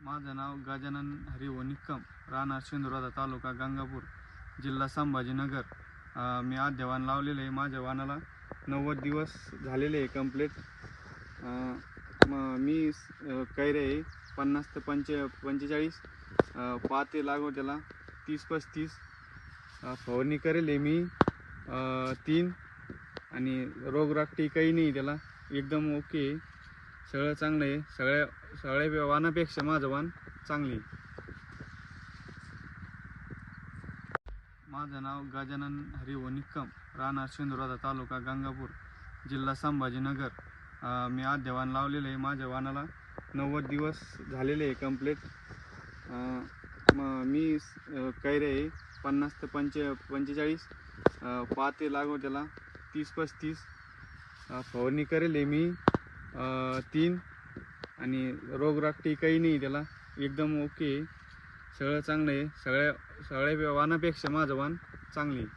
माझं नाव गजानन हरिओ निक्कम, राहणार शिंदोरा तालुका गंगापूर, जिल्हा संभाजीनगर। मी आद्यवान लावलेलं आहे। माझ्या वाणाला 90 दिवस झालेले आहे कंप्लीट। मी कैरे 50 ते 45 पाते लागवड त्याला 30-35 फवारणी करेल आहे मी 3 आणि रोगरागटी काही नाही त्याला, एकदम ओके आहे, सगळं चांगलं आहे। सगळ्या वाणापेक्षा माझं वाण चांगली आहे। माझं नाव गजानन हरिओ निक्कम, राहणार शिंदोरा तालुका गंगापूर, जिल्हा संभाजीनगर। मी आद्यवान लावलेलं आहे। माझ्या वाणाला 90 दिवस झालेले आहे कंप्लीट। मी कैरे 50 ते 45 पाते लागवड त्याला 30-35 फवारणी करेल आहे मी 3 आणि रोगरागटी काही नाही त्याला, एकदम ओके आहे, सगळं चांगलं आहे। सगळ्या वाणापेक्षा माझं वाण चांगली आहे।